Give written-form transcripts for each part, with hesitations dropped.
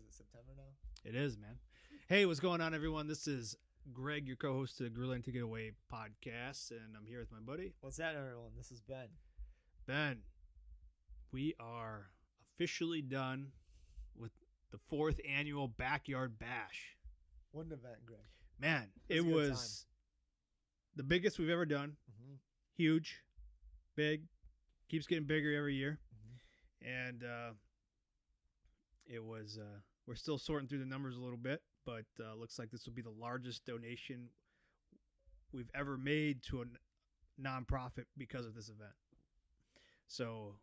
it September now? It is, man. Hey, what's going on, everyone? This is Greg, your co-host of the Grilling to Get Away podcast, and I'm here with my buddy. What's that, everyone? This is Ben. Ben, we are officially done with the 4th annual Backyard Bash. What an event, Greg. Man, it was the biggest we've ever done. Mm-hmm. Huge, big, keeps getting bigger every year. Mm-hmm. And it was, we're still sorting through the numbers a little bit, but looks like this will be the largest donation we've ever made to a nonprofit because of this event. So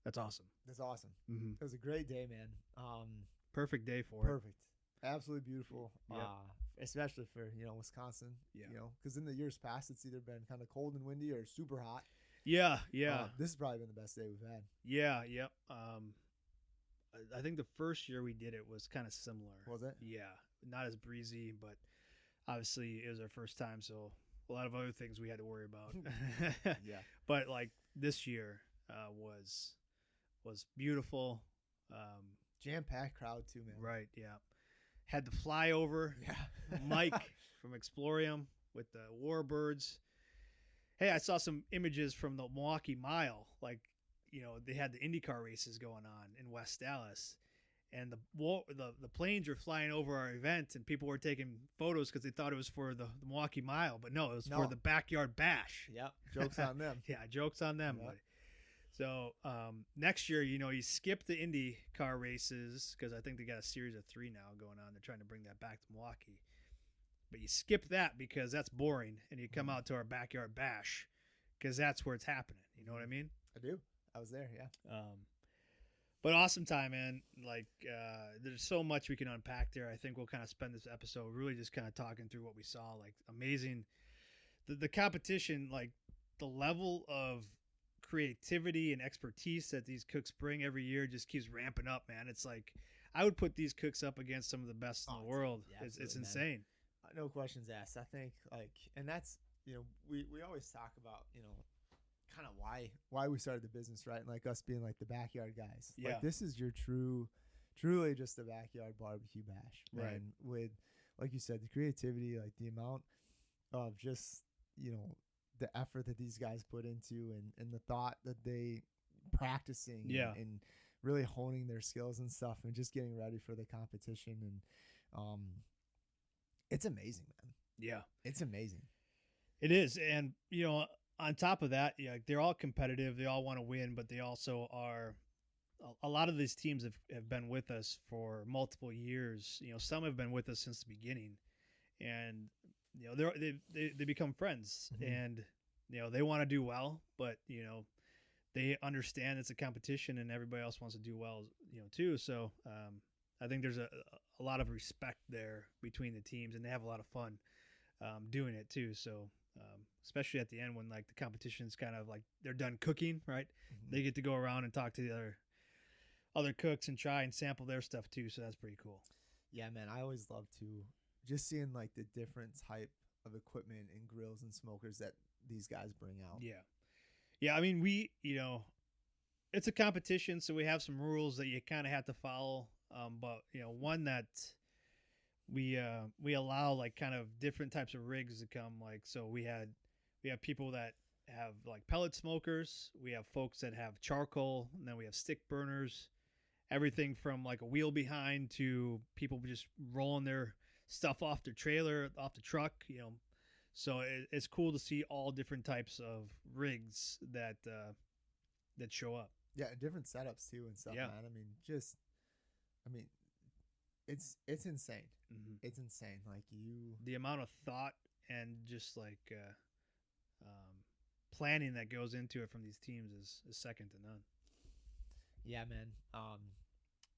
that's awesome. That's awesome. Mm-hmm. It was a great day, man. Perfect day for Perfect. Absolutely beautiful. Yep. Especially for, Wisconsin. Yeah. Because in the years past, it's either been kind of cold and windy or super hot. Yeah. This has probably been the best day we've had. Yeah. Yep. I think the first year we did it was kind of similar. Was it? Yeah. Not as breezy, but obviously it was our first time, so a lot of other things we had to worry about. Yeah. But like this year was beautiful. Jam-packed crowd too, man. Right. Yeah. Had the flyover. Yeah. Mike from Explorium with the Warbirds. Hey, I saw some images from the Milwaukee Mile. Like, they had the IndyCar races going on in West Dallas, and the planes were flying over our event, and people were taking photos because they thought it was for the Milwaukee Mile, but no, it was for the Backyard Bash. Yep. Jokes on them. Yeah, jokes on them, Yep. buddy. So next year, you skip the IndyCar races because I think they got a series of 3 now going on. They're trying to bring that back to Milwaukee. But you skip that because that's boring, and you come out to our Backyard Bash because that's where it's happening. You know what I mean? I do. I was there, yeah. But awesome time, man. Like, there's so much we can unpack there. I think we'll kind of spend this episode really just kind of talking through what we saw. Like, amazing. The competition, like, the level of creativity and expertise that these cooks bring every year just keeps ramping up, man. It's like, I would put these cooks up against some of the best in the world. Yeah, it's insane. No questions asked. I think, and that's, we always talk about, kind of why we started the business, right? And like us being like the backyard guys. Yeah. Like, this is your truly just a backyard barbecue bash, man. Right. With, like you said, the creativity, like the amount of just, the effort that these guys put into and the thought that they practicing and really honing their skills and stuff and just getting ready for the competition. And it's amazing, man. Yeah. It's amazing. It is. And, on top of that, they're all competitive. They all want to win, but they also are. A lot of these teams have been with us for multiple years. Some have been with us since the beginning, and they become friends, Mm-hmm. and they want to do well, but they understand it's a competition, and everybody else wants to do well, too. So I think there's a lot of respect there between the teams, and they have a lot of fun doing it too. So. Especially at the end when like the competition's kind of like they're done cooking, right? Mm-hmm. They get to go around and talk to the other cooks and try and sample their stuff too. So that's pretty cool. Yeah, man. I always love to just seeing like the different type of equipment and grills and smokers that these guys bring out. Yeah. Yeah. I mean, it's a competition, so we have some rules that you kind of have to follow. But one that we allow like kind of different types of rigs to come. Like, so we have people that have like pellet smokers. We have folks that have charcoal, and then we have stick burners, everything from like a wheel behind to people just rolling their stuff off their trailer, off the truck, so it's cool to see all different types of rigs that show up. Yeah. And different setups too and stuff, Yeah. man. It's insane. Mm-hmm. It's insane. Like the amount of thought and just like planning that goes into it from these teams is second to none. Yeah, man.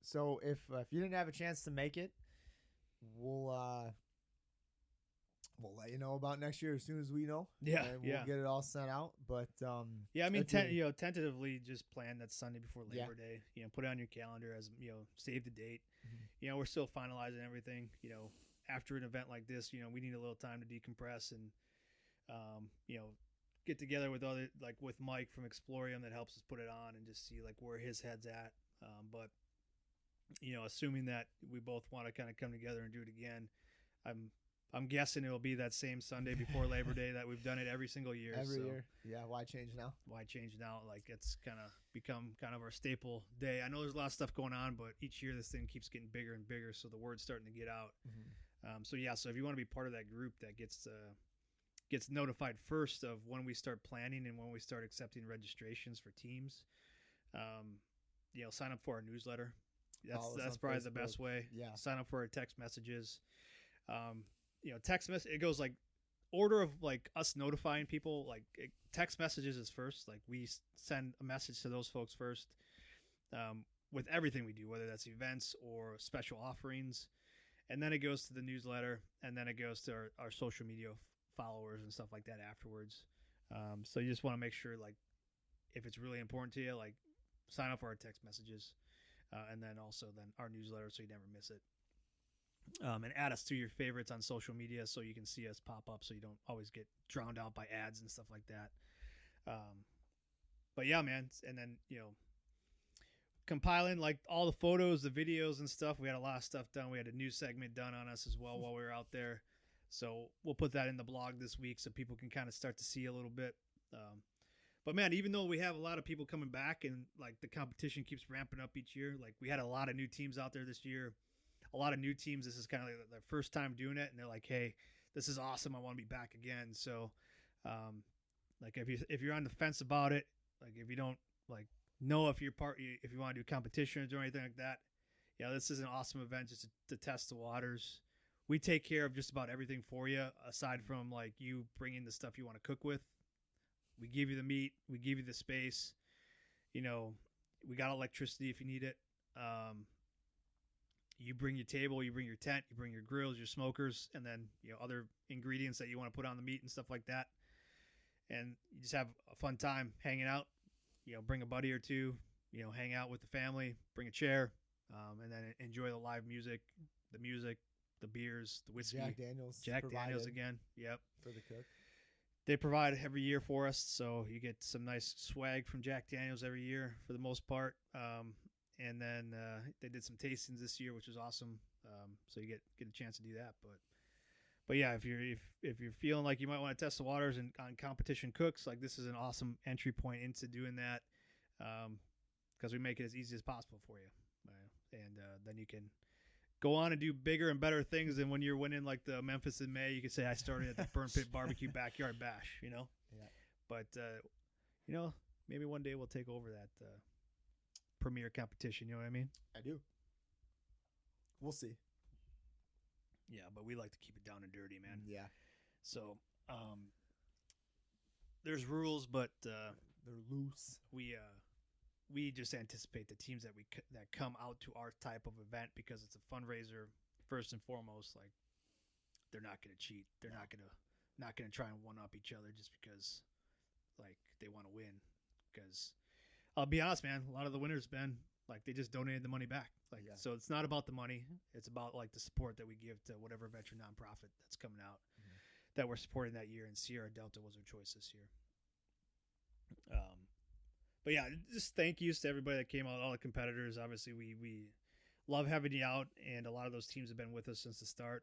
So if you didn't have a chance to make it, we'll let you know about next year as soon as we know. Yeah, and we'll get it all sent out. But yeah, I mean, tentatively just plan that Sunday before Labor Day. Put it on your calendar as save the date. Mm-hmm. We're still finalizing everything. After an event like this, we need a little time to decompress and get together with with Mike from Explorium that helps us put it on and just see like where his head's at. But assuming that we both want to kind of come together and do it again, I'm guessing it'll be that same Sunday before Labor Day that we've done it every single year. Every year. Yeah. Why change now? Why change now? Like, it's kind of become kind of our staple day. I know there's a lot of stuff going on, but each year this thing keeps getting bigger and bigger. So the word's starting to get out. So if you want to be part of that group that gets notified first of when we start planning and when we start accepting registrations for teams, sign up for our newsletter. That's probably the best way. Yeah. Sign up for our text messages. Text message, it goes like order of like us notifying people. Like text messages is first. Like we send a message to those folks first with everything we do, whether that's events or special offerings. And then it goes to the newsletter, and then it goes to our social media followers and stuff like that afterwards. So you just want to make sure, like, if it's really important to you, like, sign up for our text messages, and then also our newsletter so you never miss it. And add us to your favorites on social media so you can see us pop up so you don't always get drowned out by ads and stuff like that. But yeah, man. And then, compiling like all the photos, the videos and stuff. We had a lot of stuff done. We had a new segment done on us as well while we were out there. So we'll put that in the blog this week so people can kind of start to see a little bit. But man, even though we have a lot of people coming back and like the competition keeps ramping up each year, like we had a lot of new teams out there this year. A lot of new teams. This is kind of like their first time doing it, and they're like, "Hey, this is awesome. I want to be back again." So, like if you're on the fence about it, like if you don't like know if you want to do competitions or anything like that, this is an awesome event just to test the waters. We take care of just about everything for you, aside from like you bringing the stuff you want to cook with. We give you the meat, we give you the space. We got electricity if you need it. You bring your table, you bring your tent, you bring your grills, your smokers, and then other ingredients that you want to put on the meat and stuff like that. And you just have a fun time hanging out. Bring a buddy or two. Hang out with the family. Bring a chair, and then enjoy the live music, the beers, the whiskey. Jack Daniels again. Yep. For the cook. They provide every year for us, so you get some nice swag from Jack Daniels every year for the most part. And then they did some tastings this year, which was awesome. So you get a chance to do that. But yeah, if you're feeling like you might want to test the waters and on competition cooks, like this is an awesome entry point into doing that, because we make it as easy as possible for you. And then you can go on and do bigger and better things than when you're winning like the Memphis in May. You can say I started at the Burn Pit BBQ Backyard Bash. Yeah. But maybe one day we'll take over that. Premier competition, you know what I mean? I do. We'll see. Yeah, but we like to keep it down and dirty, man. Yeah. So, there's rules, but they're loose. We just anticipate the teams that come out to our type of event, because it's a fundraiser first and foremost. Like, they're not going to cheat. They're not going to try and one up each other just because like they want to win. Because I'll be honest, man, a lot of the winners, Ben, like they just donated the money back. Like, So it's not about the money. It's about like the support that we give to whatever venture nonprofit that's coming out that we're supporting that year. And Sierra Delta was our choice this year. But yeah, just thank yous to everybody that came out, all the competitors. Obviously, we love having you out, and a lot of those teams have been with us since the start.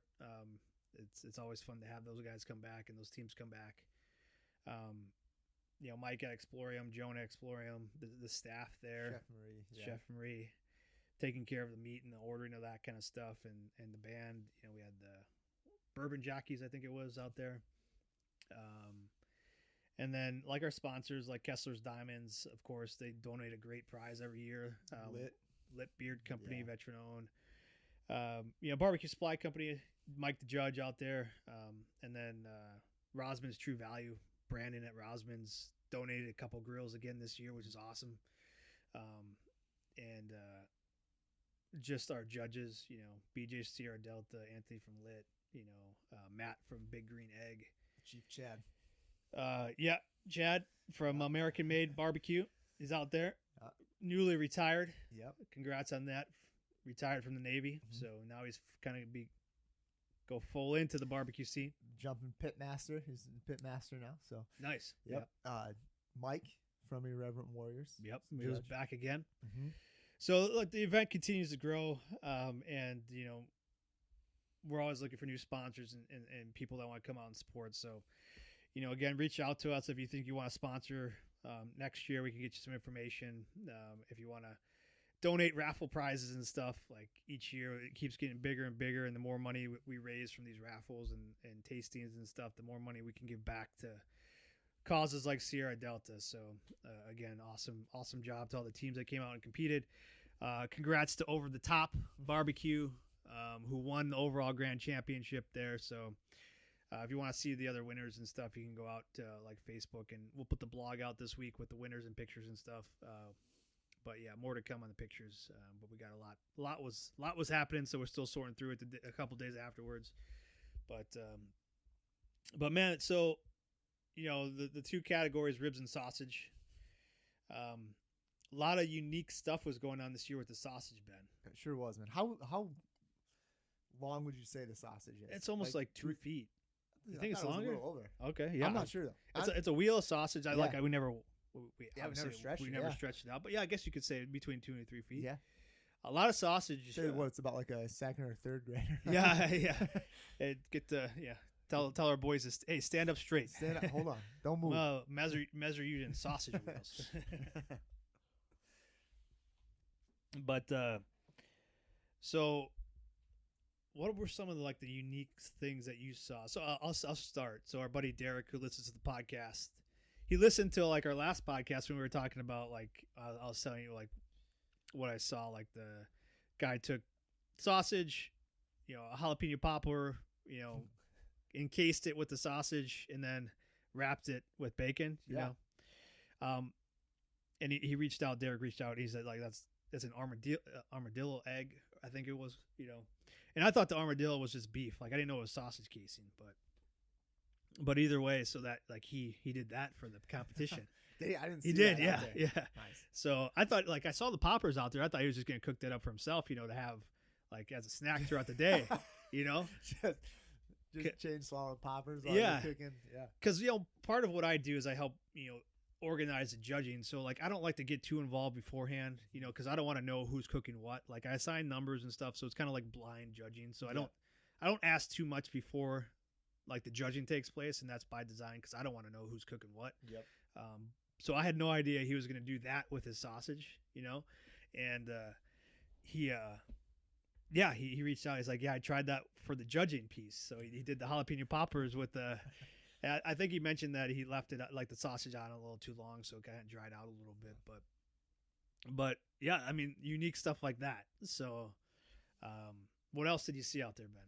It's always fun to have those guys come back and those teams come back. Mike at Explorium, Joan at Explorium, the staff there, Chef Marie, taking care of the meat and the ordering of that kind of stuff, and the band. We had the bourbon jockeys, I think it was, out there. And then like our sponsors, like Kessler's Diamonds, of course, they donate a great prize every year. Lit Beard Company, veteran owned. Barbecue Supply Company, Mike the Judge out there, and then Rosman's True Value. Brandon at Rosman's donated a couple grills again this year, which is awesome. And just our judges, BJ Sierra Delta, Anthony from Lit, Matt from Big Green Egg, Chief Chad. Chad from American Made Barbecue is out there, newly retired. Yep. Congrats on that. Retired from the Navy, so now he's kind of go full into the barbecue scene. Jumping pit master. He's pit master now. So nice. Yep. Mike from Irreverent Warriors. Yep. He was back again. So look, the event continues to grow, and we're always looking for new sponsors and people that want to come out and support. So, again, reach out to us if you think you want to sponsor. Next year, we can get you some information. If you want to donate raffle prizes and stuff, like each year it keeps getting bigger and bigger, and the more money we raise from these raffles and tastings and stuff, the more money we can give back to causes like Sierra Delta. So again, awesome job to all the teams that came out and competed. Congrats to Over the Top BBQ, who won the overall grand championship there. So if you want to see the other winners and stuff, you can go out to like Facebook, and we'll put the blog out this week with the winners and pictures and stuff. But yeah, more to come on the pictures. But we got a lot was happening, so we're still sorting through it a couple days afterwards. But man, so the two categories, ribs and sausage. A lot of unique stuff was going on this year with the sausage, Ben. It sure was, man. How long would you say the sausage is? It's almost like 2 feet. You think it's longer? It was a little over. Okay, yeah. I'm not sure though. It's a wheel of sausage. We never stretched it out. But yeah, I guess you could say between 2 and 3 feet. Yeah. A lot of sausage. Say what it's about, like a second or third grader. Yeah. Tell our boys to stand up straight. Stand up. Hold on. Don't move. Well, measure you in sausage wheels. But so what were some of the unique things that you saw? So I'll start. So our buddy Derek, who listens to the podcast, he listened to our last podcast when we were talking about I was telling you what I saw. Like the guy took sausage, a jalapeno popper, encased it with the sausage and then wrapped it with bacon. You know, and he reached out. Derek reached out. He said that's an armadillo egg, I think it was. And I thought the armadillo was just beef. I didn't know it was sausage casing, but either way, so that he did that for the competition. I didn't see he did, that yeah. Nice. So I thought I saw the poppers out there. I thought he was just gonna cook that up for himself, to have as a snack throughout the day, just chain swallow poppers while you're cooking. Yeah. Because part of what I do is I help organize the judging. So I don't like to get too involved beforehand, because I don't want to know who's cooking what. I assign numbers and stuff, so it's kind of like blind judging. So I don't ask too much before the judging takes place, and that's by design because I don't want to know who's cooking what. Yep. So I had no idea he was going to do that with his sausage, and he reached out. He's like, yeah, I tried that for the judging piece. So he did the jalapeno poppers with the. I think he mentioned that he left it the sausage on a little too long, so it kind of dried out a little bit. But yeah, I mean, unique stuff like that. So, what else did you see out there, Ben?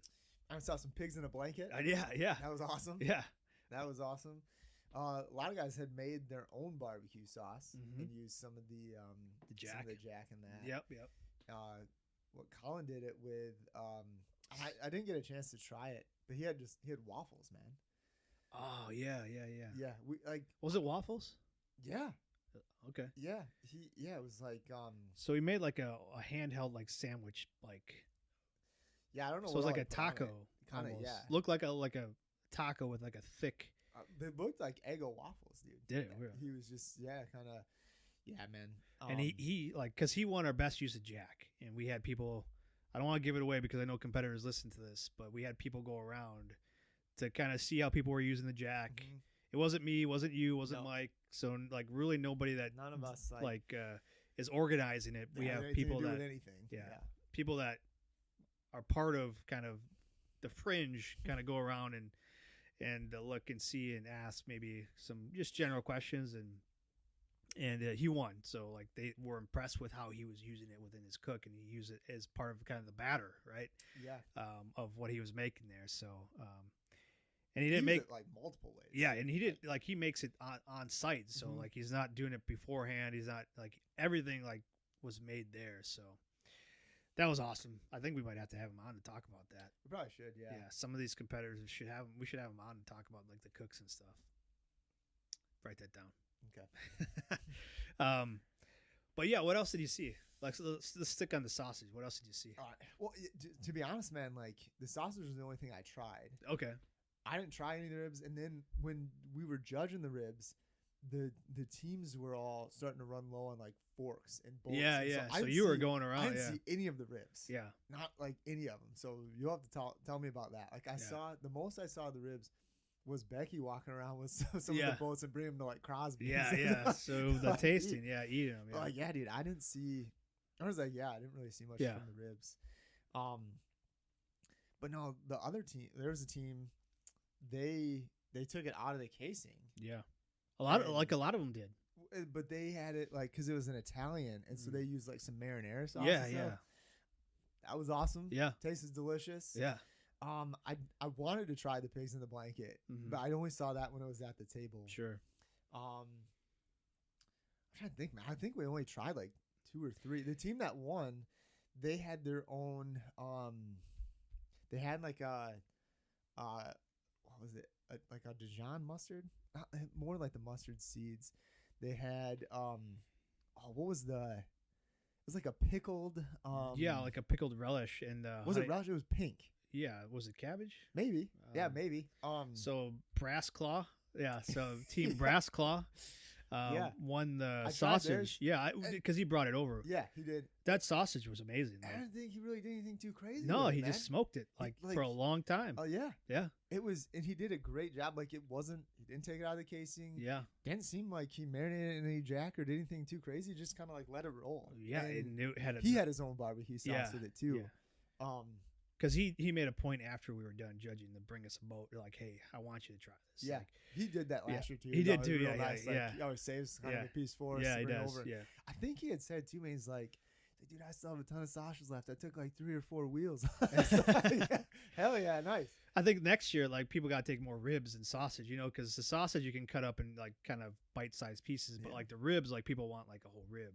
I saw some pigs in a blanket. Yeah. That was awesome. Yeah. That was awesome. A lot of guys had made their own barbecue sauce and used some of the jack. Some of the jack in that. Yep. What Colin did it with, I didn't get a chance to try it, but he had waffles, man. Oh yeah. Yeah, we Was it waffles? Yeah. Okay. Yeah, it was So he made a handheld sandwich Yeah, I don't know. So it was a taco. Kind of, yeah. Looked like a taco with a thick. They looked like Eggo waffles, dude. Did it? He was just kind of, man. And he because he won our best use of jack, and we had people. I don't want to give it away because I know competitors listen to this, but we had people go around to kind of see how people were using the jack. Mm-hmm. It wasn't me, wasn't you, wasn't Mike. So really nobody that none of us is organizing it. We have people that anything. Yeah, people that are part of kind of the fringe, kind of go around and look and see and ask maybe some just general questions, and he won. So they were impressed with how he was using it within his cook, and he used it as part of kind of the batter, right? Yeah. Of what he was making there. So, and he didn't make it multiple ways. Yeah, and he did he makes it on site. So he's not doing it beforehand. He's not everything was made there. So that was awesome. I think we might have to have him on to talk about that. We probably should. Yeah. Yeah. Some of these competitors we should have him on to talk about the cooks and stuff. Write that down. Okay. But yeah, what else did you see? Let's stick on the sausage. What else did you see? All right. Well, to be honest, man, the sausage was the only thing I tried. Okay. I didn't try any of the ribs, and then when we were judging the ribs, the teams were all starting to run low on like forks and bolts. Yeah, and yeah. So, So you were going I around. didn't Yeah, see any of the ribs. yeah. Not like any of them. So you'll have to tell me about that. Like I Yeah. saw the most I saw of the ribs was Becky walking around with some Yeah. of the boats and bringing them to like Crosby. Yeah, yeah. So the Like, tasting, yeah, eating them. Yeah. Like yeah, dude. I didn't see. I was like, yeah, I didn't really see much Yeah. from the ribs. But no, the other team. There was a team. They took it out of the casing. Yeah. A lot of them did. But they had it like because it was an Italian, and so they used like some marinara sauce. Yeah, and yeah. stuff. That was awesome. Yeah. Tastes delicious. Yeah. I wanted to try the pigs in the blanket, but I only saw that when it was at the table. Sure. I'm trying to think, man. I think we only tried like 2 or 3. The team that won, they had their own. They had like what was it? Like a Dijon mustard, more like the mustard seeds. They had what was the? It was like a pickled. Yeah, like a pickled relish and was it relish? It was pink. Yeah, was it cabbage? Maybe. Yeah, maybe. So Brass Claw. Yeah, so Team Brass Claw won the sausage. Yeah, because he brought it over. Yeah, he did. That sausage was amazing. I don't think he really did anything too crazy. No, with he it, just smoked it like for a long time. Oh yeah. Yeah. It was, and he did a great job. Like it wasn't. He didn't take it out of the casing. Yeah. Didn't seem like he marinated in any jack or did anything too crazy. Just kind of like let it roll. Yeah, and it had he had his own barbecue sauce with it too. Yeah. Because he made a point after we were done judging to bring us a boat. They're like, hey, I want you to try this. Yeah, like, he did that last year too. He did too. Yeah, Nice. Like, yeah. He always saves kind of a piece for us. Yeah, to he bring does. over. Yeah. I think he had said too, man. He's like, dude, I still have a ton of sausages left. I took like 3 or 4 wheels. Yeah. Hell yeah, nice. I think next year, like people got to take more ribs and sausage, because the sausage you can cut up in like kind of bite-sized pieces, but like the ribs, like people want like a whole rib.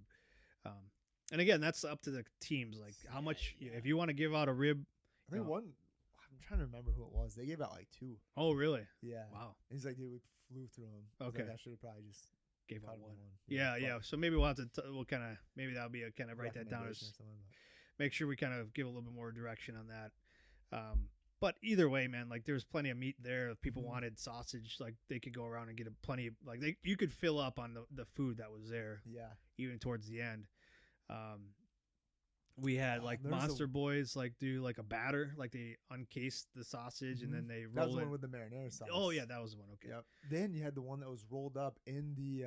And again, that's up to the teams. Like how much, if you want to give out a rib. I think one. I'm trying to remember who it was. They gave out like 2. Oh, really? Yeah. Wow. He's like, dude, we flew through them. Okay. Like, I should have probably just gave out one. Yeah. So maybe we'll have to. We'll kind of maybe that'll be a kind of write that down as make sure we kind of give a little bit more direction on that. But either way, man, like there's plenty of meat there. If people wanted sausage, like they could go around and get plenty. Like you could fill up on the food that was there. Yeah. Even towards the end. We had like Monster Boys like do like a batter, like they uncased the sausage and then they roll it. That was the one with the marinara sauce. Oh yeah, that was the one. Okay. Yep. Then you had the one that was rolled up in the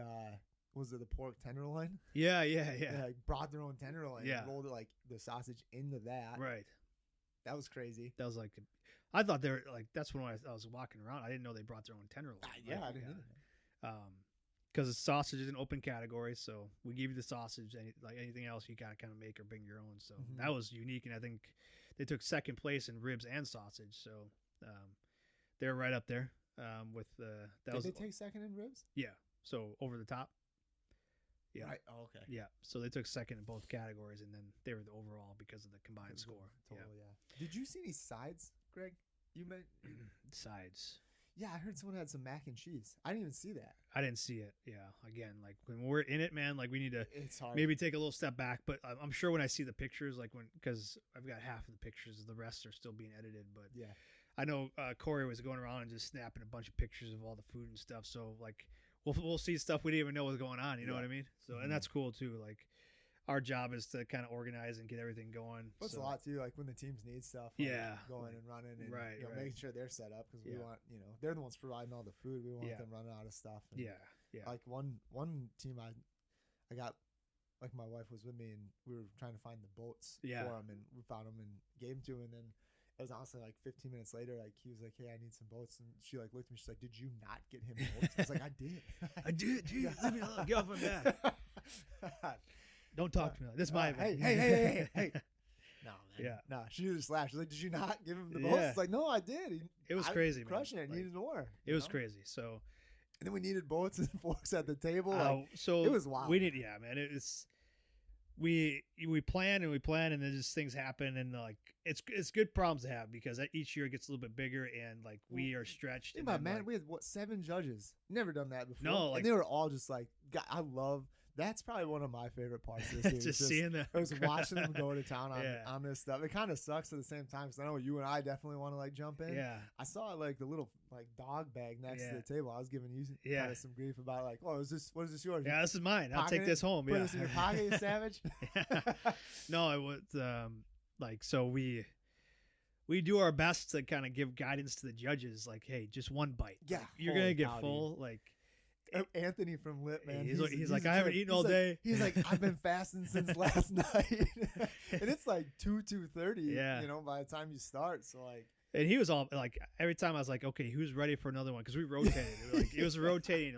was it the pork tenderloin? Yeah. They like brought their own tenderloin. Yeah. And rolled it like the sausage into that. Right. That was crazy. That was like, I thought they were like, that's when I was walking around. I didn't know they brought their own tenderloin. Yeah, I didn't either. Because the sausage is an open category, so we give you the sausage. Like anything else, you gotta kind of make or bring your own. So that was unique, and I think they took second place in ribs and sausage. So they're right up there with the. Did they take second in ribs? Yeah. So over the top. Yeah. Right. Oh, okay. Yeah. So they took second in both categories, and then they were the overall because of the combined score. Total. Yeah. Did you see any sides, Greg? You meant sides. Yeah, I heard someone had some mac and cheese. I didn't even see that. I didn't see it. Yeah. Again, like when we're in it, man, like we need to hard. Maybe take a little step back. But I'm sure when I see the pictures, like because I've got half of the pictures, the rest are still being edited. But yeah, I know Corey was going around and just snapping a bunch of pictures of all the food and stuff. So like we'll see stuff we didn't even know was going on. You know what I mean? So and that's cool too. Like our job is to kind of organize and get everything going. That's a lot too. Like when the teams need stuff, like going and running and making sure they're set up because we want they're the ones providing all the food. We want them running out of stuff. And like one team I got like my wife was with me and we were trying to find the boats for them and we found them and gave them to him and then it was honestly like 15 minutes later, like he was like, "Hey, I need some boats," and she like looked at me. She's like, "Did you not get him boats?" I was like, "I did. I did. Geez, leave me alone. Get off my back." Don't talk to me. This is my hey. No, man. No, she just laughed. She's like, "Did you not give him the boats?" It's like, "No, I did." It was crazy, man. Crushing it. Like, needed more. It was crazy. So, and then we needed boats and forks at the table. So it was wild. We did, man. It's we plan and then just things happen and like it's good problems to have because each year it gets a little bit bigger and like we are stretched. Man, we had 7 judges. Never done that before. No, like, and they were all just like, God, I love That's probably one of my favorite parts of this. just seeing them. I was watching them go to town on this stuff. It kind of sucks at the same time because I know you and I definitely want to like jump in. Yeah. I saw like the little like dog bag next to the table. I was giving you kind of some grief about like, oh, what is this yours? Yeah, this is mine. I'll take this home. Put this in your pocket, you savage. No, it was like, so we do our best to kind of give guidance to the judges. Like, hey, just one bite. Yeah, like, you're gonna get full. Like. Anthony from Lit, man. He's like, I haven't eaten all day. He's like, I've been fasting since last night, and it's like 2:30. Yeah, you know, by the time you start, so like. And he was all like, every time I was like, okay, who's ready for another one? Because we rotated. Like it was rotating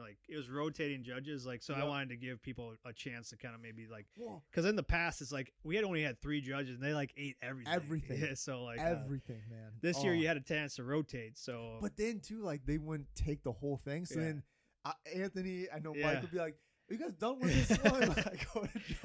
judges. Like, so I wanted to give people a chance to kind of maybe like, because in the past it's like we had only had 3 judges and they like ate everything. Everything. Yeah, so like everything, man. This year you had a chance to rotate. So, but then too, like they wouldn't take the whole thing. So then. Anthony, I know Mike would be like, "Are you guys done with this one?"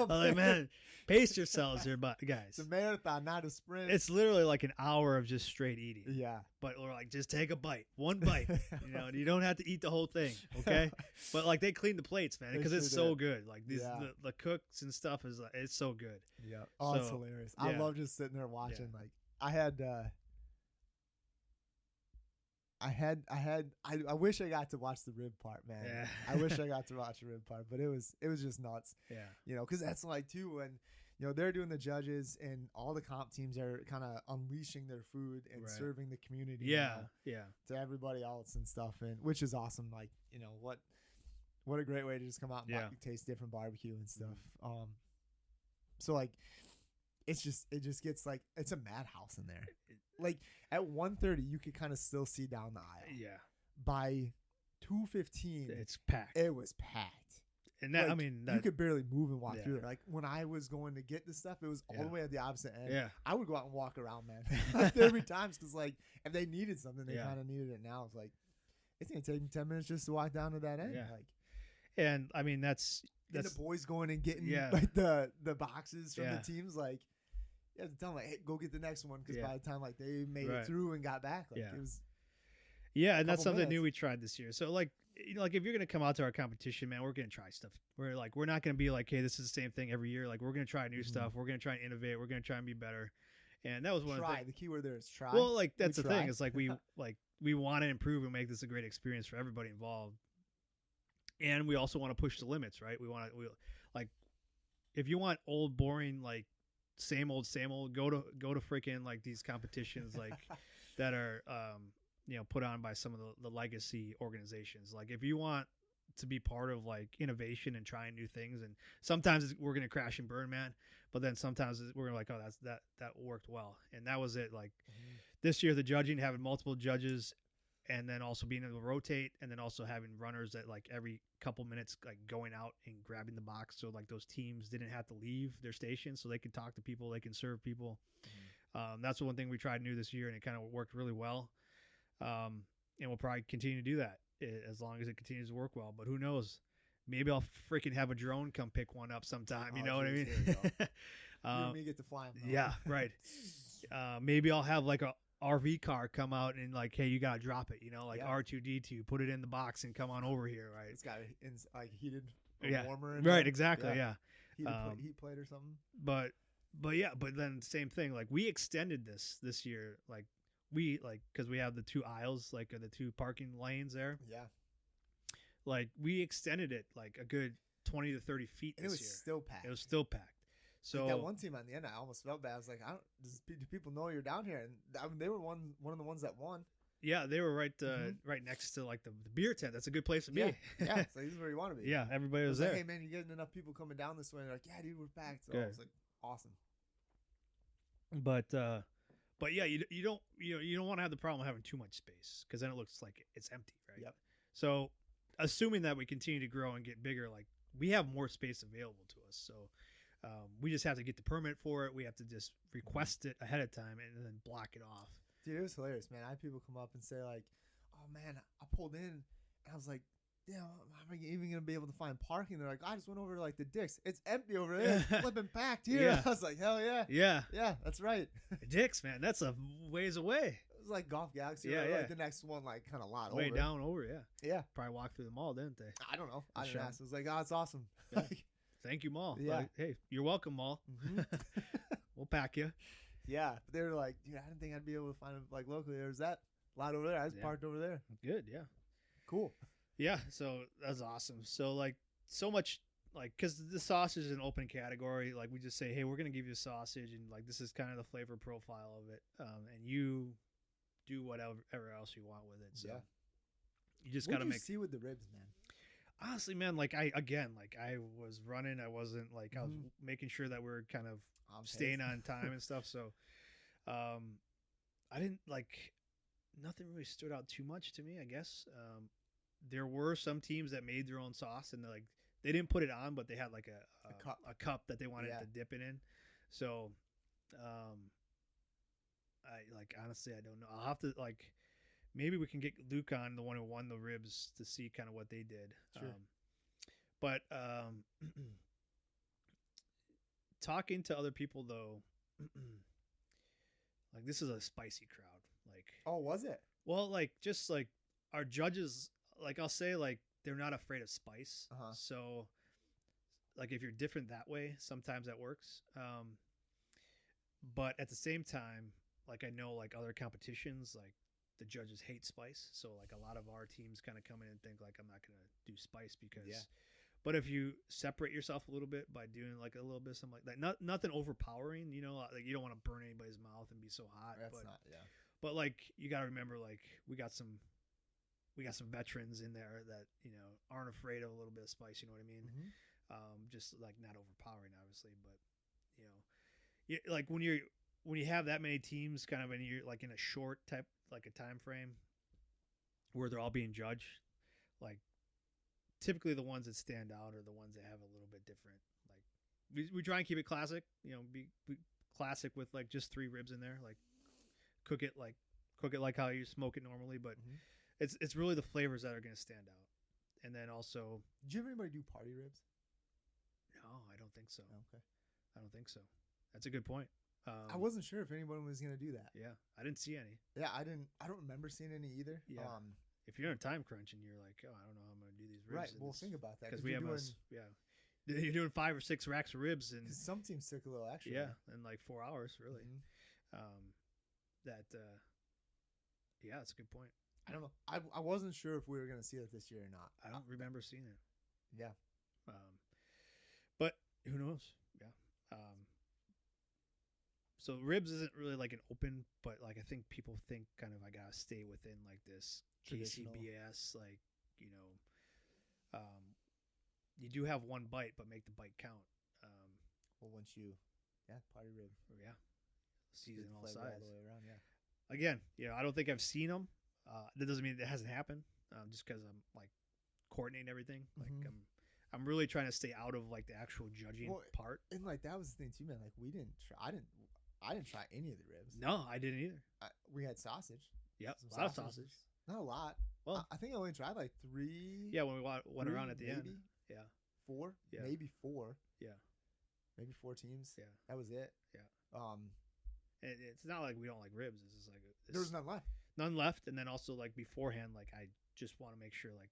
I'm like, man, pace yourselves here, guys. It's a marathon, not a sprint. It's literally like an hour of just straight eating. Yeah, but we're like, just take a bite, one bite. You know, you don't have to eat the whole thing, okay? But like they clean the plates, man, because it's so good. Like these, the cooks and stuff is it's so good. Yeah, oh, it's hilarious. I love just sitting there watching. Like I wish I got to watch the rib part, man. Yeah. I wish I got to watch the rib part, but it was just nuts. Yeah. You know, because that's like too when, you know, they're doing the judges and all the comp teams are kind of unleashing their food and serving the community. Yeah. To everybody else and stuff, and which is awesome. Like, you know, what a great way to just come out and taste different barbecue and stuff. So like, it just gets like it's a madhouse in there. Like at 1:30, you could kind of still see down the aisle. Yeah. By 2:15, it's packed. It was packed. And that, like, I mean, you could barely move and walk through there. Like when I was going to get this stuff, it was all the way at the opposite end. Yeah. I would go out and walk around, man. There'd be times because like if they needed something, they kind of needed it now. It's like it's gonna take me 10 minutes just to walk down to that end. Yeah. Like, and I mean that's the boys going and getting like the boxes from the teams, like. You have to tell them, like, hey, go get the next one, because by the time like they made it through and got back, like it was. Yeah, and that's something new we tried this year. So like, you know, like if you're gonna come out to our competition, man, we're gonna try stuff. We're not gonna be like, hey, this is the same thing every year. Like we're gonna try new stuff. We're gonna try and innovate. We're gonna try and be better. And that was one of the things. The key word there is try. Well, like that's the thing. It's like we want to improve and make this a great experience for everybody involved. And we also want to push the limits, right? We like, if you want old, boring, like. Same old, go to freaking like these competitions like that are you know, put on by some of the legacy organizations. Like if you want to be part of like innovation and trying new things, and sometimes we're gonna crash and burn, man, but then sometimes we're gonna like, oh, that worked well. And that was it. Like this year, the judging, having multiple judges, and then also being able to rotate, and then also having runners that like every couple minutes like going out and grabbing the box, so like those teams didn't have to leave their station, so they can talk to people, they can serve people. That's one thing we tried new this year, and it kind of worked really well. And we'll probably continue to do that as long as it continues to work well. But who knows? Maybe I'll freaking have a drone come pick one up sometime. You know what I mean? You and me get to fly them. Yeah, right. Maybe I'll have like a RV car come out and like, hey, you gotta drop it, you know, like R2D2, put it in the box and come on over here, right? It's got like heated warmer, right? Exactly, heat plate or something. But then same thing. Like we extended this year, like because we have the 2 aisles, like the 2 parking lanes there. Yeah. Like we extended it like a good 20 to 30 feet. And this year. It was still packed. So like that one team on the end, I almost felt bad. I was like, do people know you're down here? And I mean, they were one of the ones that won. Yeah, they were right next to like the beer tent. That's a good place to be. Yeah. So this is where you want to be. Yeah, everybody was there. Like, hey man, you're getting enough people coming down this way. And they're like, yeah, dude, we're packed. So it's like awesome. But yeah, you don't want to have the problem of having too much space, because then it looks like it's empty, right? Yep. So assuming that we continue to grow and get bigger, like we have more space available to us. So we just have to get the permit for it. We have to just request it ahead of time and then block it off. Dude, it was hilarious, man. I had people come up and say like, oh man, I pulled in and I was like, damn, am I even going to be able to find parking? They're like, I just went over to like the Dick's. It's empty over there. It's flipping packed here. Yeah. I was like, hell yeah. Yeah, that's right. Dick's, man, that's a ways away. It was like Golf Galaxy. Yeah, Like the next one, like kind of lot way over. down over. Yeah. Probably walked through the mall, didn't they? I don't know. I didn't sure. ask. It was like, oh, it's awesome. Yeah. thank you, Mall. Yeah. Like, hey, you're welcome, Mall. Mm-hmm. We'll pack you. Yeah, but they were like, dude, I didn't think I'd be able to find them like locally. There's that lot over there. I just parked over there. Good, yeah. Cool. Yeah, so that's awesome. So like so much like because the sausage is an open category. Like we just say, hey, we're gonna give you a sausage, and like this is kind of the flavor profile of it, and you do whatever else you want with it. So you just gotta make. See with the ribs, man. Honestly, man, like I was running. I wasn't like I was making sure that we're kind of staying on time and stuff. So, I didn't like nothing really stood out too much to me. I guess there were some teams that made their own sauce, and they didn't put it on, but they had like a cup that they wanted to dip it in. So, I like honestly I don't know. I'll have to like. Maybe we can get Luke on, the one who won the ribs, to see kind of what they did. Sure. But talking to other people though, like this is a spicy crowd. Like, oh, was it? Well, like just like our judges, like I'll say, like they're not afraid of spice. So, like if you're different that way, sometimes that works. But at the same time, like I know like other competitions, like the judges hate spice. So like a lot of our teams kind of come in and think like, I'm not going to do spice because, but if you separate yourself a little bit by doing like a little bit of something like that, nothing overpowering, you know, like you don't want to burn anybody's mouth and be so hot. But like, you got to remember, like we got some veterans in there that, you know, aren't afraid of a little bit of spice. You know what I mean? Just like not overpowering obviously, but you know, like when you have that many teams kind of you're like in a short type, like a time frame where they're all being judged, like typically the ones that stand out are the ones that have a little bit different, like we try and keep it classic, you know, be classic with like just 3 ribs in there, like cook it like how you smoke it normally, but it's really the flavors that are going to stand out. And then also, did you have anybody do party ribs? No, I don't think so. Okay. I don't think so. That's a good point. I wasn't sure if anyone was going to do that. Yeah, I didn't see any. Yeah, I don't remember seeing any either. Yeah. If you're in a time crunch and you're like, oh, I don't know how I'm going to do these ribs. Right. Well, think about that because we have you're doing 5 or 6 racks of ribs, and some teams took a little extra. Yeah, in like 4 hours, really. That's a good point. I don't know. I wasn't sure if we were going to see it this year or not. I don't remember seeing it. Yeah. But who knows? Yeah. So ribs isn't really like an open, but like I think people think kind of I gotta stay within like this KCBS, like, you know, you do have 1 bite, but make the bite count. Well, once you, party rib, season all sides all the way around. Again, you know, I don't think I've seen them. That doesn't mean it hasn't happened. Just because I'm like coordinating everything, like I'm really trying to stay out of like the actual judging part. And like that was the thing too, man. Like I didn't try any of the ribs. No, I didn't either. We had sausage. Yep, a lot of sausage. Not a lot. Well, I think I only tried like 3. Yeah, when we went around at the end. Yeah. 4. Yeah. Maybe 4. Yeah. Maybe 4 teams. Yeah. That was it. Yeah. And it's not like we don't like ribs. It's just like there was none left. None left, and then also like beforehand, like I just want to make sure like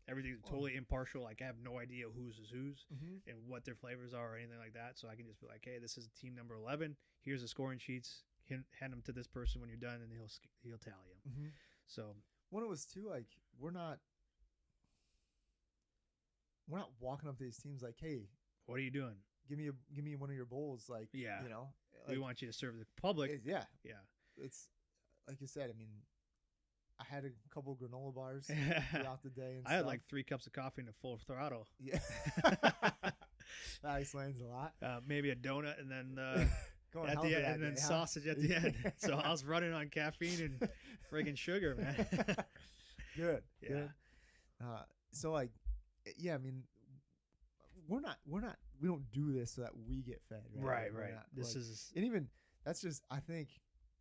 everything's totally impartial. Like I have no idea whose is whose and what their flavors are or anything like that. So I can just be like, hey, this is team number 11. Here's the scoring sheets. Hand them to this person when you're done, and he'll tally them. So when it was too, like we're not walking up to these teams like, hey, what are you doing? Give me one of your bowls, like you know. Like, we want you to serve the public. Yeah. It's like you said. I mean, I had a couple granola bars throughout the day. And I had like 3 cups of coffee and a full throttle. Yeah, that explains a lot. Maybe a donut and then at the end, and then sausage at the end. So I was running on caffeine and friggin' sugar, man. Good. So like, I mean, we don't do this so that we get fed, right? Right. This is, and even that's just, I think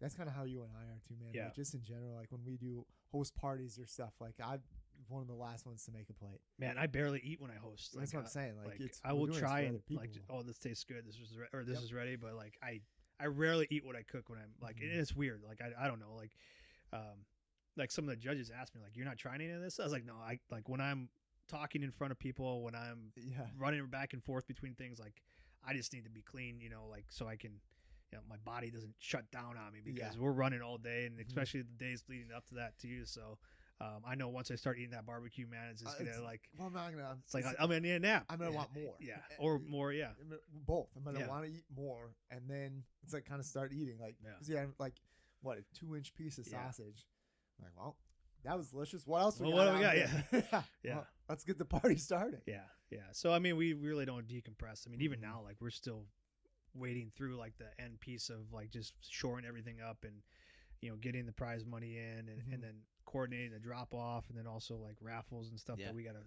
that's kind of how you and I are too, man. Yeah. Like just in general, like when we do host parties or stuff, like I'm one of the last ones to make a plate. Man, I barely eat when I host. That's what I'm saying. Like I will try and like, oh, this tastes good. This is ready. But like I rarely eat what I cook when I'm like, and it's weird. Like I don't know. Like some of the judges asked me like, you're not trying any of this? I was like, no. I like when I'm talking in front of people, when I'm running back and forth between things, like I just need to be clean, like so I can, my body doesn't shut down on me because we're running all day, and especially the days leading up to that too. So I know once I start eating that barbecue, man, it's just gonna Well, I'm not gonna. It's like I'm gonna need a nap. I'm gonna want more. Or more. Both. I'm gonna want to eat more, and then it's like kind of start eating like like what, a 2-inch piece of sausage. I'm like, well, that was delicious. What else? What do we got? Yeah. Well, let's get the party started. Yeah. So I mean, we really don't decompress. I mean, even now, like we're still wading through like the end piece of like just shoring everything up and getting the prize money in, and then coordinating the drop off, and then also like raffles and stuff that we gotta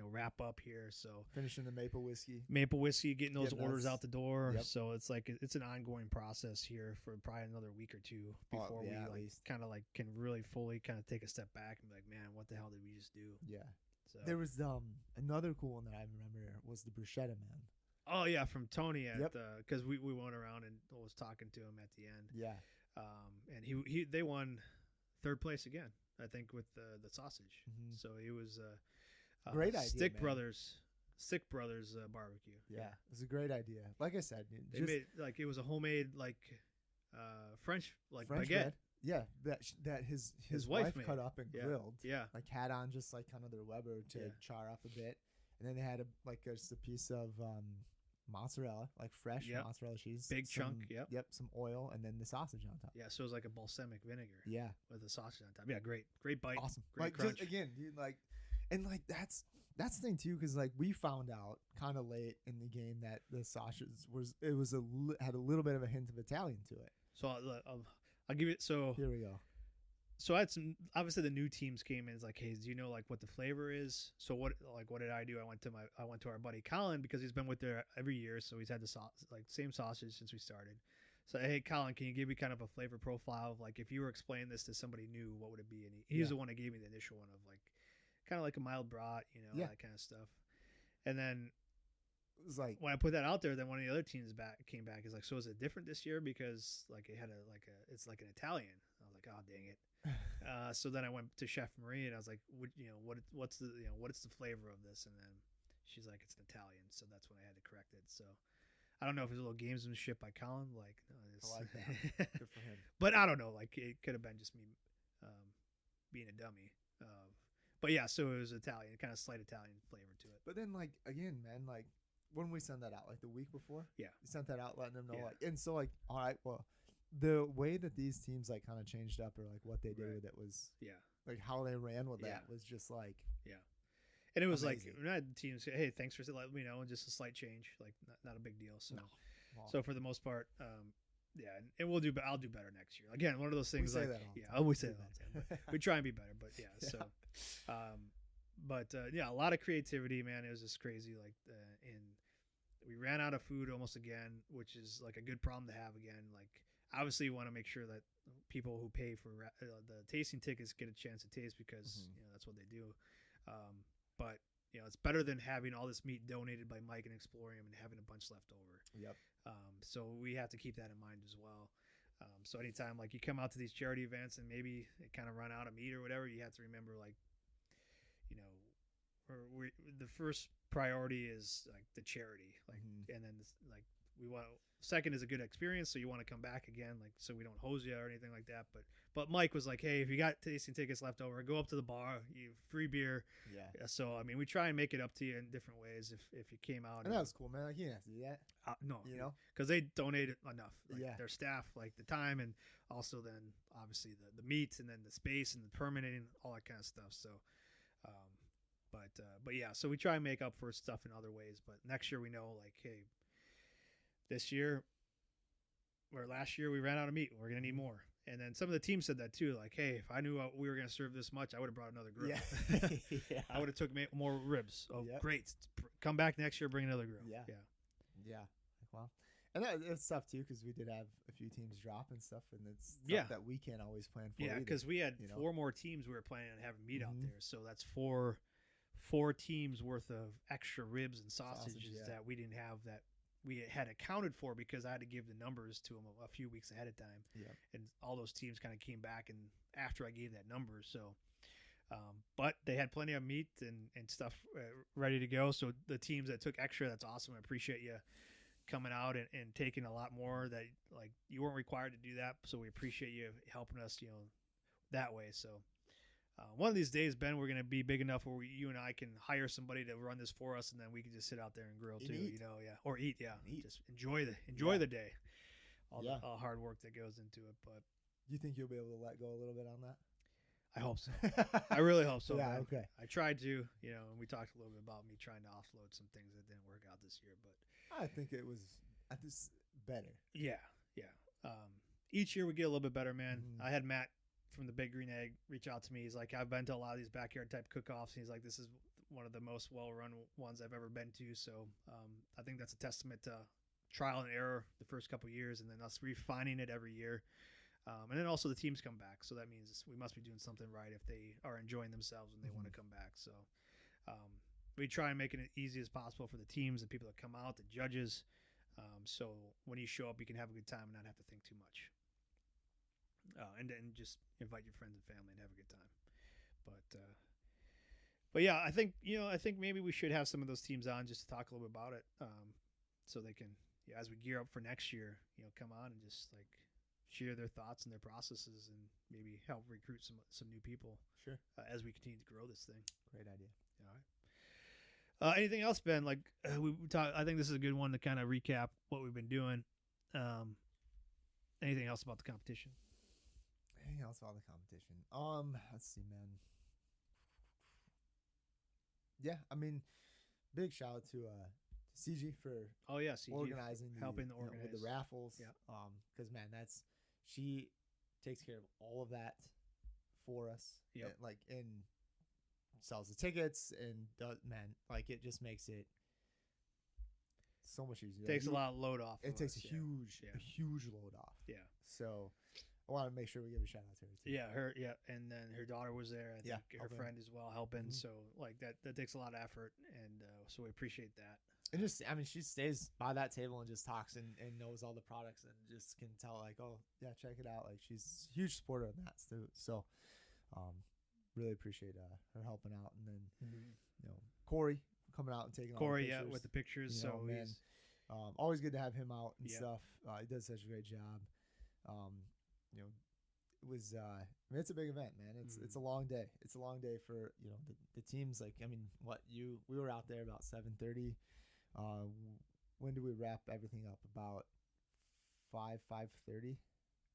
wrap up here. So finishing the maple whiskey, getting those orders out the door. So it's like it's an ongoing process here for probably another week or two before we like kind of like can really fully kind of take a step back and be like, man, what the hell did we just do? So there was another cool one that I remember was the bruschetta, man. Oh yeah, from Tony at because we went around and was talking to him at the end. And they won third place again, I think, with the sausage. So it was great idea. Stick Brothers barbecue. Yeah, it was a great idea. Like I said, they made like it was a homemade like French baguette. Bread. Yeah, that his wife cut up and grilled. Yeah, like had on just like kind of their Weber to char off a bit, and then they had just a piece of mozzarella, like fresh mozzarella cheese, big chunk. Some oil, and then the sausage on top. Yeah, so it was like a balsamic vinegar. Yeah, with the sausage on top. Yeah, great bite. Awesome. Great like crunch. Just, again, dude, like, and like that's the thing too, because like we found out kind of late in the game that the sausage had a little bit of a hint of Italian to it. So I'll give it. So here we go. So I had some. Obviously, the new teams came in. It's like, hey, do you know like what the flavor is? So what did I do? I went to our buddy Colin, because he's been with there every year, so he's had the same sausage since we started. So hey, Colin, can you give me kind of a flavor profile of like if you were explaining this to somebody new, what would it be? And he's the one that gave me the initial one of like kind of like a mild brat, that kind of stuff. And then it was like when I put that out there, then one of the other teams came back. Is like, so is it different this year because like it had it's like an Italian. I was like, oh dang it. So then I went to Chef Marie and I was like, what's the flavor of this? And then she's like, it's an Italian. So that's when I had to correct it. So I don't know if it was a little gamesmanship by Colin. Like, I like that. Good for him. But I don't know. Like, it could have been just me being a dummy. But yeah, so it was Italian, kind of slight Italian flavor to it. But then, like, again, man, like when we sent that out, like the week before, we sent that out, letting them know, like, and so like, all right, well, the way that these teams like kind of changed up, or like what they did with it was, like how they ran with that was just like, and it was amazing. Like, not teams say, hey, thanks for letting me know, just a slight change, like not a big deal. So, so for the most part, and I'll do better next year. Again, one of those things. We say like, that all the time. I always say that all the time. But we try and be better, but so, a lot of creativity, man. It was just crazy. Like, and we ran out of food almost again, which is like a good problem to have again. Like, obviously, you want to make sure that people who pay for the tasting tickets get a chance to taste, because that's what they do. But it's better than having all this meat donated by Mike and Explorium and having a bunch left over. Yep. So we have to keep that in mind as well. So anytime like you come out to these charity events and maybe it kind of run out of meat or whatever, you have to remember like, the first priority is like the charity, like, and then like we want. Second is a good experience, so you want to come back again, like so we don't hose you or anything like that. But Mike was like, hey, if you got tasting tickets left over, go up to the bar, you free beer. Yeah. So I mean, we try and make it up to you in different ways if you came out. And that was cool, man. Like you didn't have to do that. No, because they donated enough. Like, their staff, like the time, and also then obviously the meat, and then the space and the permitting, all that kind of stuff. So, but yeah, so we try and make up for stuff in other ways. But next year we know, like, hey. This year, or last year, we ran out of meat. We're going to need more. And then some of the teams said that too. Like, hey, if I knew we were going to serve this much, I would have brought another grill. Yeah. I would have took more ribs. Oh, great. Come back next year, bring another grill. Yeah. Well, and that's tough too, because we did have a few teams drop and stuff, and it's stuff that we can't always plan for. Yeah, because we had 4 more teams we were planning on having meat out there. So that's four teams worth of extra ribs and sausages that we didn't have, that we had accounted for, because I had to give the numbers to them a few weeks ahead of time. And all those teams kind of came back and after I gave that number. So But they had plenty of meat and stuff ready to go. So the teams that took extra, that's awesome. I appreciate you coming out and taking a lot more that like you weren't required to do that. So we appreciate you helping us, that way. So one of these days, Ben, we're going to be big enough where you and I can hire somebody to run this for us, and then we can just sit out there and grill too, eat. or eat. Yeah. Eat. Just enjoy the day, all the hard work that goes into it. But you think you'll be able to let go a little bit on that? I hope so. I really hope so. Yeah. Man. Okay. I tried to, and we talked a little bit about me trying to offload some things that didn't work out this year, but I think it was better. Yeah. Each year we get a little bit better, man. Mm-hmm. I had Matt from the Big Green Egg reach out to me. He's like, I've been to a lot of these backyard type cook-offs. And he's like, this is one of the most well-run ones I've ever been to. So I think that's a testament to trial and error the first couple of years, and then us refining it every year. And then also the teams come back. So that means we must be doing something right if they are enjoying themselves when they want to come back. So we try and make it as easy as possible for the teams, the people that come out, the judges. So when you show up, you can have a good time and not have to think too much. And then just invite your friends and family and have a good time. But yeah, I think maybe we should have some of those teams on just to talk a little bit about it. So they can, as we gear up for next year, come on and just like share their thoughts and their processes and maybe help recruit some new people. Sure. As we continue to grow this thing. Great idea. All right. Anything else, Ben? Like we talked, I think this is a good one to kind of recap what we've been doing. Anything else about the competition? Anything else about the competition? Let's see, man. Yeah, I mean, big shout out to CG for organizing, helping the organize with the raffles. Yeah. Because man, she takes care of all of that for us. Yeah. And sells the tickets and it just makes it so much easier. Takes a lot of load off. It takes a huge load off. Yeah. So I want to make sure we give a shout out to her too. Yeah, and then her daughter was there. I think her friend as well helping. Mm-hmm. So like that takes a lot of effort, and so we appreciate that. And just, I mean, she stays by that table and just talks and knows all the products and just can tell like, oh yeah, check it out. Like she's a huge supporter of that too. So, really appreciate her helping out. And then Corey coming out and taking all the pictures. With the pictures. So man, always good to have him out and stuff. He does such a great job. It was it's a big event, man. It's a long day. It's a long day for the teams. Like, I mean, we were out there about 7:30. When do we wrap everything up? About 5:30.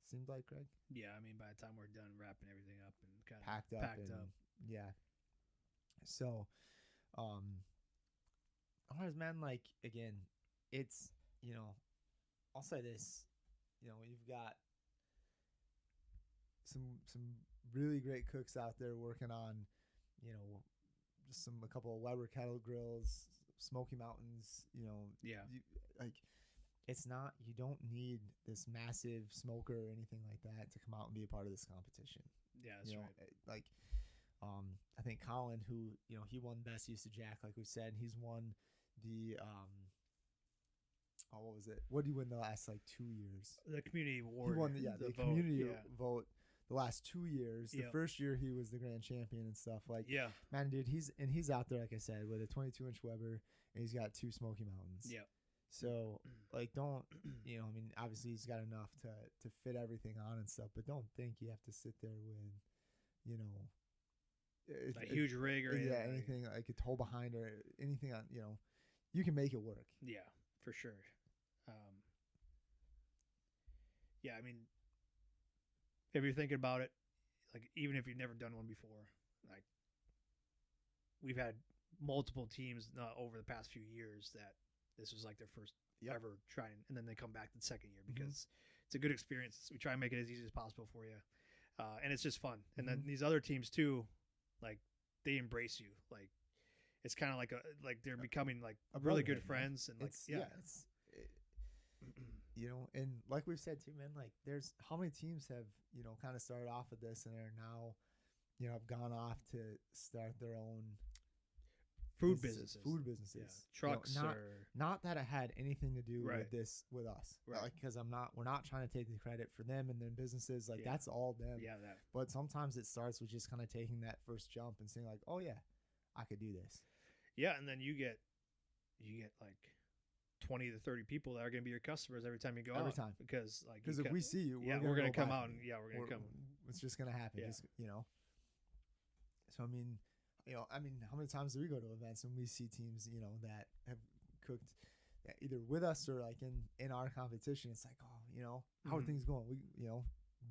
Seemed like, Greg. Yeah, I mean, by the time we're done wrapping everything up and kind of packed up. Yeah. So, ours, man. Like, again, it's I'll say this. You've got some really great cooks out there working on, just a couple of Weber kettle grills, Smoky Mountains, it's not, you don't need this massive smoker or anything like that to come out and be a part of this competition. Yeah, that's right. Like, I think Colin, who, he won Best Use of Jack, like we said, he's won the, what was it? What did he win the last 2 years? The community award. He won the community vote the last 2 years. The first year he was the grand champion and stuff. Man, dude, he's out there, like I said, with a 22-inch Weber, and he's got 2 Smoky Mountains. Yeah. So don't, I mean, obviously he's got enough to fit everything on and stuff, but don't think you have to sit there with, a huge rig or anything like a tow behind or anything on, you can make it work. Yeah, for sure. I mean, if you're thinking about it, like, even if you've never done one before, like, we've had multiple teams over the past few years that this was like their first ever trying, and then they come back the second year because it's a good experience. We try and make it as easy as possible for you, and it's just fun. And then these other teams too, like, they embrace you. Like, it's kind of like they're becoming like really good friends, and and like we've said too, man, like, there's how many teams have kind of started off with this and are now have gone off to start their own food businesses, yeah. trucks, not that it had anything to do right. with us, right? Like, because we're not trying to take the credit for them and their businesses. Like, that's all them. Yeah, that. But sometimes it starts with just kind of taking that first jump and saying like, oh yeah, I could do this. Yeah, and then you get like 20 to 30 people that are going to be your customers every time you go every out. time, because if we see you, we're going to come out and we're going to come. It's just going to happen. Yeah. Just, So I mean, how many times do we go to events and we see teams, that have cooked either with us or like in our competition? It's like, oh, how are things going? We,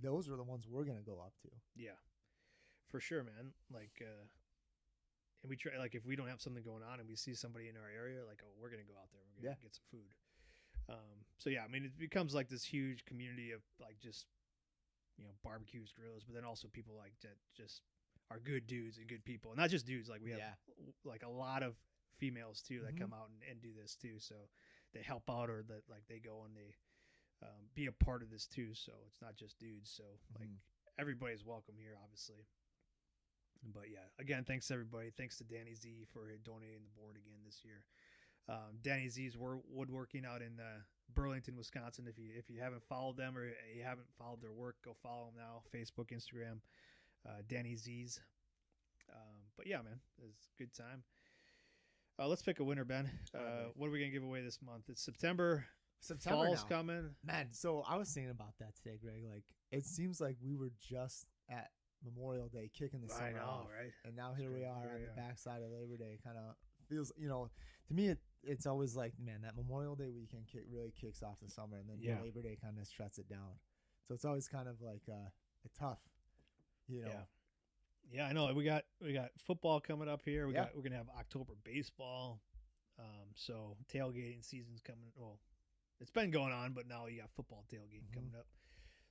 those are the ones we're going to go up to. Yeah, for sure, man. Like, and we try, like, if we don't have something going on and we see somebody in our area, like, oh, we're going to go out there. We're going to get some food. So yeah, I mean, it becomes like this huge community of like just, barbecues, grills, but then also people like that just are good dudes and good people, and not just dudes. Like we have like a lot of females too that come out and do this too. So they help out, or that like they go and they be a part of this too. So it's not just dudes. So like everybody's welcome here, obviously. But yeah, again, thanks to everybody. Thanks to Danny Z for donating the board again this year. Danny Z's woodworking out in Burlington, Wisconsin. If you haven't followed them or you haven't followed their work, go follow them now. Facebook, Instagram, Danny Z's. But yeah, man, it's a good time. Let's pick a winner, Ben. What are we gonna give away this month? It's September. Fall's now coming, man. So I was thinking about that today, Greg. Like, it seems like we were just at Memorial Day kicking the summer off, right? And now here we are on the backside of Labor Day. Kind of feels, to me it's always like, man, that Memorial Day weekend really kicks off the summer, and then Labor Day kind of shuts it down. So it's always kind of like a tough, Yeah, I know. We got football coming up here. We're gonna have October baseball. So tailgating season's coming. Well, it's been going on, but now you got football tailgating coming up.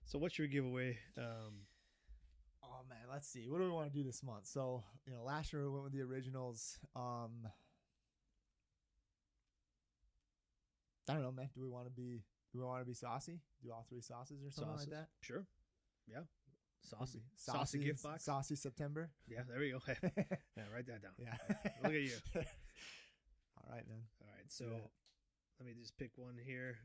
So what should we give away? Oh man, let's see. What do we want to do this month? So, last year we went with the originals. I don't know, man. Do we want to be saucy? Do all three sauces or something like that? Sure. Yeah. Saucy gift box. Saucy September. Yeah, there we go. Yeah, write that down. Yeah. Look at you. All right, man. All right, so let me just pick one here.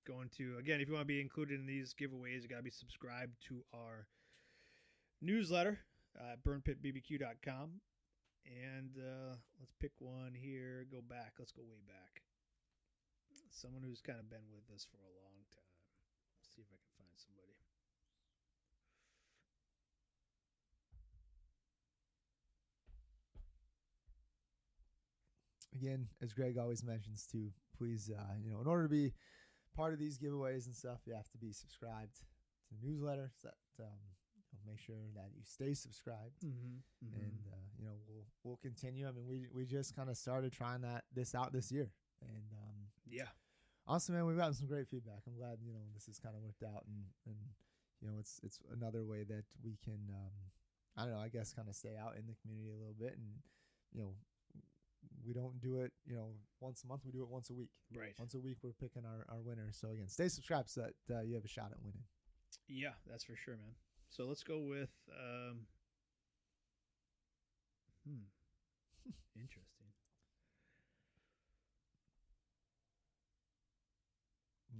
Going to, again, if you want to be included in these giveaways, you got to be subscribed to our newsletter at burnpitbbq.com. And let's pick one here. Let's go way back. Someone who's kind of been with us for a long time. Let's see if I can find somebody. Again, as Greg always mentions too, please, in order to be part of these giveaways and stuff, you have to be subscribed to the newsletter. So that, make sure that you stay subscribed, and we'll continue. I mean, we just kind of started trying this out this year, and honestly, man, we've gotten some great feedback. I'm glad this has kind of worked out, and it's another way that we can I don't know, I guess kind of stay out in the community a little bit, and we don't do it once a month. We do it once a week. Right. Once a week we're picking our winners. So again, stay subscribed so that you have a shot at winning. Yeah, that's for sure, man. So let's go with interesting.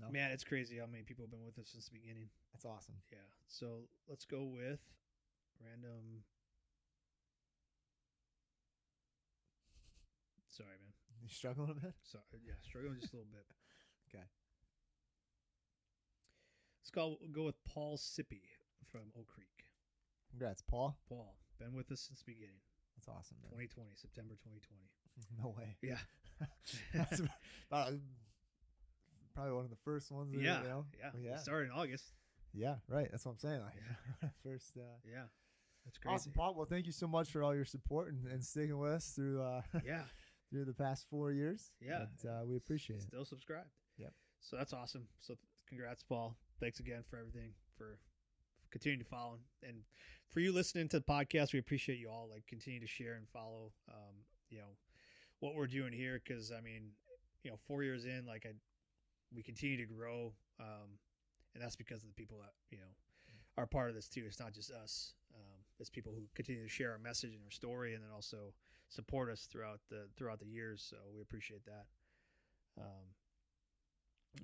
No. Man, it's crazy how many people have been with us since the beginning. That's awesome. Yeah. So let's go with random. Sorry, man. You struggling a bit? Sorry. Yeah, struggling just a little bit. Okay. Let's go with Paul Sippy from Oak Creek. Congrats, Paul. Paul, been with us since the beginning. That's awesome, man. 2020, September 2020. No way. Yeah. That's probably one of the first ones. Yeah. It started in August. Yeah, right. That's what I'm saying. Like, first. Yeah. That's crazy. Awesome, Paul. Well, thank you so much for all your support and sticking with us through through the past 4 years. Yeah. But, we appreciate it. Still subscribed. Yep. So that's awesome. So congrats, Paul. Thanks again for everything, for continuing to follow. And for you listening to the podcast, we appreciate you all. Like, continue to share and follow, what we're doing here. Cause I mean, 4 years in, we continue to grow. And that's because of the people that, are part of this too. It's not just us. It's people who continue to share our message and our story, and then also support us throughout the years. So we appreciate that.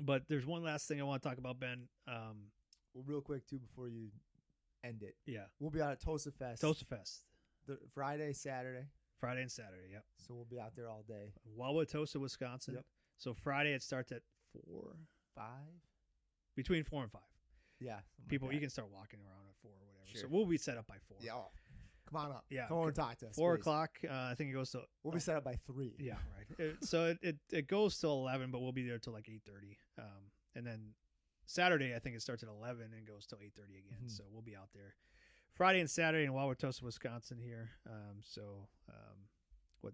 But there's one last thing I want to talk about, Ben. Well, real quick too before you end it. Yeah, we'll be out at Tosa Fest. The Friday, Saturday. Friday and Saturday. Yep. So we'll be out there all day. Wildwood, Tosa, Wisconsin. Yep. So Friday it starts at 5. Between 4 and 5. Yeah. People, you can start walking around at 4 or whatever. Sure. So we'll be set up by 4. Yeah. Oh, come on up. Yeah. Come over and talk to us. 4 please. o'clock. I think it goes to. We'll be set up by 3. Yeah. Right. So it goes till 11, but we'll be there till like 8:30. And then Saturday I think it starts at 11 and goes till 8:30 again. Mm-hmm. So we'll be out there Friday and Saturday in Wildwood, Tosa, Wisconsin here.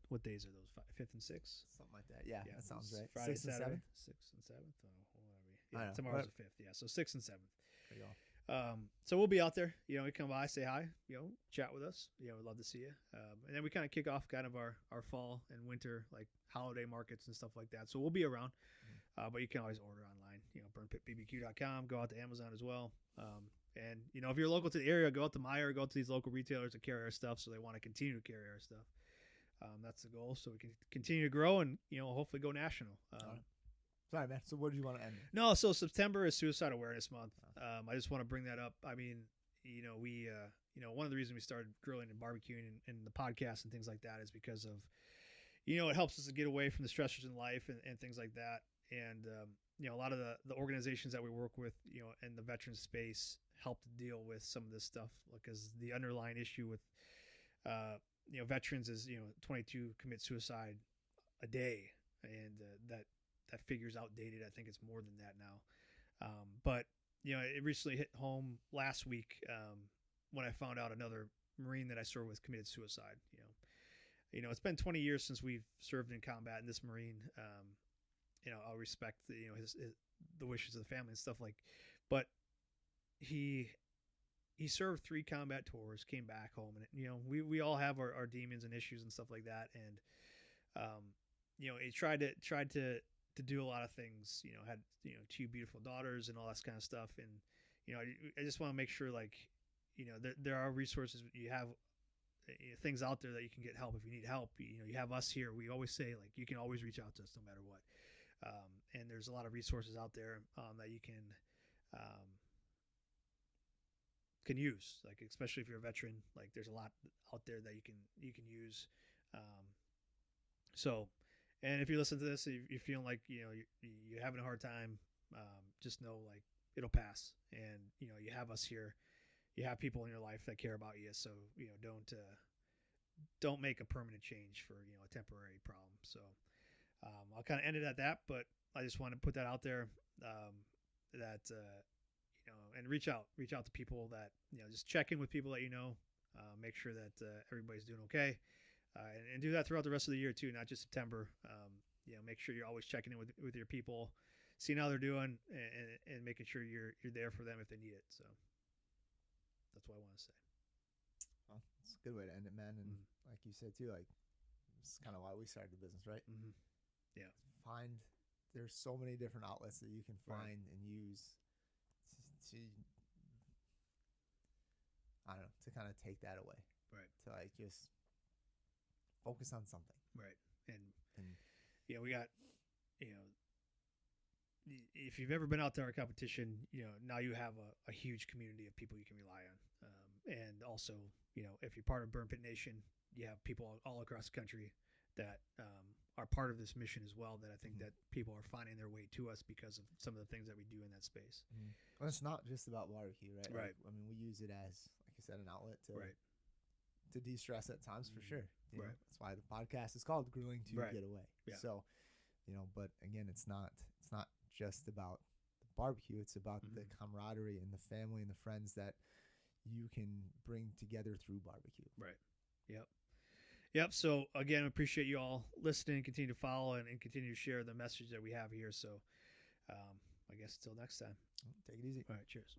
What days are those? 5th and 6th? Something like that. Yeah, that sounds right. Friday, 6th and Saturday, 7th? 6th and 7th. Yeah, tomorrow's the 5th. Yeah, so 6th and 7th. There you go. So we'll be out there. We come by, say hi, chat with us. We'd love to see you. And then we kind of kick off kind of our fall and winter like holiday markets and stuff like that. So we'll be around. But you can always order online. burnpitbbq.com. Go out to Amazon as well. And if you're local to the area, go out to Meijer, go out to these local retailers that carry our stuff, so they want to continue to carry our stuff. That's the goal, so we can continue to grow and hopefully go national. Sorry, man. So what did you want to end with? No, so September is Suicide Awareness Month. I just want to bring that up. I mean, we one of the reasons we started grilling and barbecuing and the podcast and things like that is because of it helps us to get away from the stressors in life and things like that. And a lot of the organizations that we work with in the veteran space help to deal with some of this stuff, because the underlying issue with veterans is 22 commit suicide a day, and that figure's outdated. I think it's more than that now. But it recently hit home last week when I found out another Marine that I served with committed suicide. It's been 20 years since we've served in combat, and this Marine, I'll respect the wishes of the family and stuff but he served 3 combat tours, came back home, and we all have our demons and issues and stuff like that, and he tried to do a lot of things, had 2 beautiful daughters and all that kind of stuff, and I just want to make sure there are resources. You have things out there that you can get help if you need help. You have us here. We always say you can always reach out to us no matter what. And there's a lot of resources out there that you can use, especially if you're a veteran. There's a lot out there that you can use. And if you listen to this, if you're feeling you're having a hard time, just know it'll pass. And you have us here. You have people in your life that care about you. So don't make a permanent change for a temporary problem. So. I'll kind of end it at that, but I just want to put that out there, that and reach out to people that just check in with people that make sure that everybody's doing okay, and do that throughout the rest of the year too, not just September. Make sure you're always checking in with your people, seeing how they're doing, and making sure you're there for them if they need it. So that's what I want to say. Well, it's a good way to end it, man. And like you said too, it's kind of why we started the business, right? Mm-hmm. Yeah. There's so many different outlets that you can find and use to I don't know, to kind of take that away. Right. To just focus on something. Right. And we got, if you've ever been out to our competition, now you have a huge community of people you can rely on. And also, if you're part of Burn Pit Nation, you have people all across the country that are part of this mission as well, that I think that people are finding their way to us because of some of the things that we do in that space. Well, it's not just about barbecue, right? Right. I mean, we use it as, like I said, an outlet to de-stress at times, for sure. Right. That's why the podcast is called Grilling to Get Away. Yeah. So, but again, it's not just about the barbecue. It's about the camaraderie and the family and the friends that you can bring together through barbecue. Right. Yep. So again, appreciate you all listening, continue to follow and continue to share the message that we have here. So I guess until next time. Take it easy. All right. Cheers.